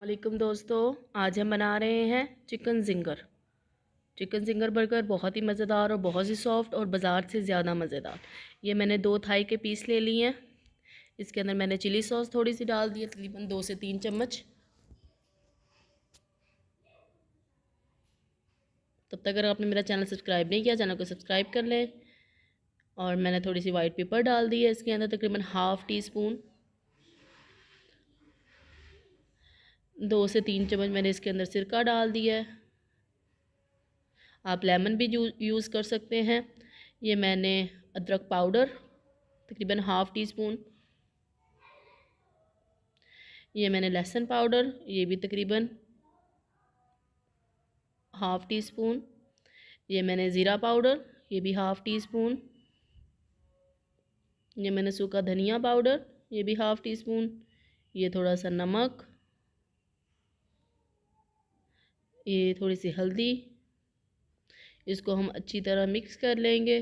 वालेकुम दोस्तों, आज हम बना रहे हैं चिकन ज़िंगर बर्गर। बहुत ही मज़ेदार और बहुत ही सॉफ्ट और बाज़ार से ज़्यादा मज़ेदार। ये मैंने 2 थाई के पीस ले लिए हैं। इसके अंदर मैंने चिली सॉस थोड़ी सी डाल दी है, तकरीबन 2 से 3 चम्मच। तब तक अगर आपने मेरा चैनल सब्सक्राइब नहीं किया, चैनल को सब्सक्राइब कर लें। और मैंने थोड़ी सी वाइट पेपर डाल दी है इसके अंदर, तकरीबन ½ टी स्पून। 2 से 3 चम्मच मैंने इसके अंदर सिरका डाल दिया है। आप लेमन भी यूज़ कर सकते हैं। ये मैंने अदरक पाउडर तकरीबन ½ टी स्पून। ये मैंने लहसुन पाउडर, ये भी तकरीबन ½ टी स्पून। ये मैंने ज़ीरा पाउडर, ये भी ½ टी स्पून। ये मैंने सूखा धनिया पाउडर, ये भी ½ टी स्पून। ये थोड़ा सा नमक, ये थोड़ी सी हल्दी। इसको हम अच्छी तरह मिक्स कर लेंगे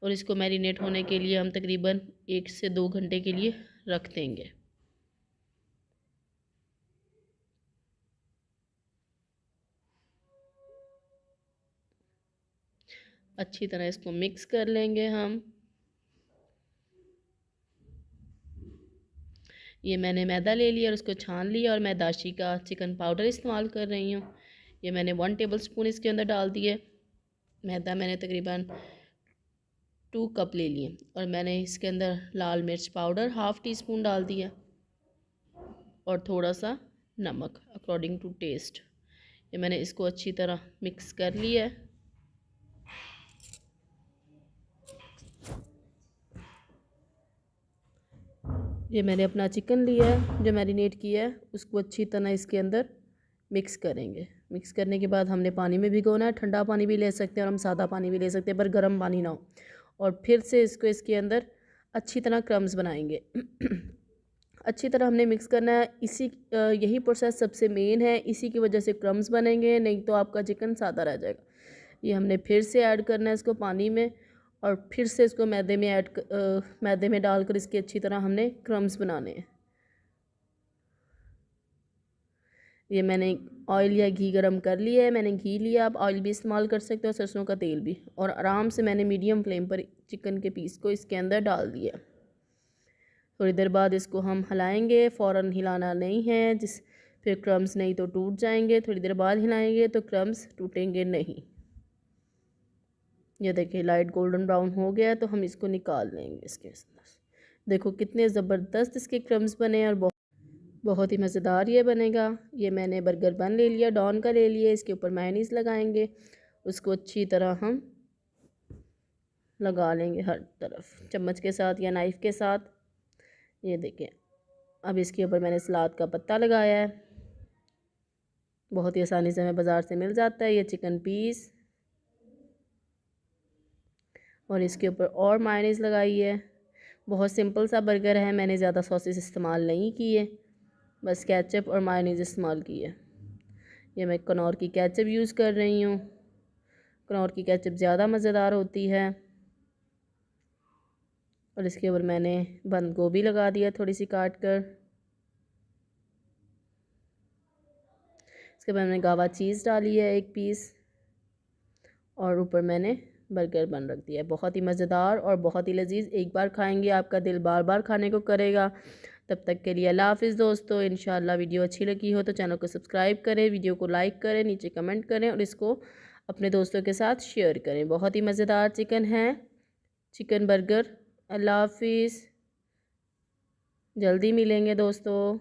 और इसको मैरिनेट होने के लिए हम तकरीबन 1 से 2 घंटे के लिए रख देंगे। अच्छी तरह इसको मिक्स कर लेंगे हम। ये मैंने मैदा ले लिया और उसको छान लिया और मैं दाशी का चिकन पाउडर इस्तेमाल कर रही हूँ। ये मैंने 1 टेबलस्पून इसके अंदर डाल दिए। मैदा मैंने तकरीबन 2 कप ले लिए और मैंने इसके अंदर लाल मिर्च पाउडर ½ टी स्पून डाल दिया और थोड़ा सा नमक अकॉर्डिंग टू टेस्ट। ये मैंने इसको अच्छी तरह मिक्स कर लिया है। ये मैंने अपना चिकन लिया है जो मैरिनेट किया है, उसको अच्छी तरह इसके अंदर मिक्स करेंगे। मिक्स करने के बाद हमने पानी में भिगोना है। ठंडा पानी भी ले सकते हैं और हम सादा पानी भी ले सकते हैं, पर गर्म पानी ना हो। और फिर से इसको इसके अंदर अच्छी तरह क्रम्स बनाएंगे। अच्छी तरह हमने मिक्स करना है। यही प्रोसेस सबसे मेन है, इसी की वजह से क्रम्स बनेंगे, नहीं तो आपका चिकन सादा रह जाएगा। ये हमने फिर से ऐड करना है इसको पानी में और फिर से इसको मैदे में डालकर इसकी अच्छी तरह हमने क्रम्स बनाने हैं। ये मैंने ऑयल या घी गरम कर लिया है। मैंने घी लिया, आप ऑयल भी इस्तेमाल कर सकते हो, सरसों का तेल भी। और आराम से मैंने मीडियम फ्लेम पर चिकन के पीस को इसके अंदर डाल दिया। थोड़ी देर बाद इसको हम हिलाएंगे, फ़ौरन हिलाना नहीं है, फिर क्रम्स नहीं तो टूट जाएंगे। थोड़ी देर बाद हिलाएंगे तो क्रम्स टूटेंगे नहीं। ये देखिए लाइट गोल्डन ब्राउन हो गया है, तो हम इसको निकाल लेंगे इसके अंदर। देखो कितने ज़बरदस्त इसके क्रम्स बने और बहुत ही मज़ेदार ये बनेगा। ये मैंने बर्गर बन ले लिया, डॉन का ले लिया। इसके ऊपर मेयोनीज़ लगाएंगे, उसको अच्छी तरह हम लगा लेंगे हर तरफ चम्मच के साथ या नाइफ़ के साथ। ये देखिए अब इसके ऊपर मैंने सलाद का पत्ता लगाया है। बहुत ही आसानी से हमें बाज़ार से मिल जाता है ये चिकन पीस। और इसके ऊपर और मेयोनीज़ लगाई है। बहुत सिंपल सा बर्गर है, मैंने ज़्यादा सॉसेस इस्तेमाल नहीं किए, बस केचप और मेयोनीज़ इस्तेमाल की है। ये मैं कनौर की केचप यूज़ कर रही हूँ। कनौर की केचप ज़्यादा मज़ेदार होती है। और इसके ऊपर मैंने बंद गोभी लगा दिया थोड़ी सी काट कर। इसके बाद मैंने गावा चीज़ डाली है 1 पीस और ऊपर मैंने बर्गर बन रख दिया है। बहुत ही मज़ेदार और बहुत ही लजीज। एक बार खाएंगे आपका दिल बार बार खाने को करेगा। तब तक के लिए अल्लाह हाफ़िज़ दोस्तों। इंशाल्लाह वीडियो अच्छी लगी हो तो चैनल को सब्सक्राइब करें, वीडियो को लाइक करें, नीचे कमेंट करें और इसको अपने दोस्तों के साथ शेयर करें। बहुत ही मज़ेदार चिकन है, चिकन बर्गर। अल्लाह हाफ़िज़, जल्दी मिलेंगे दोस्तों।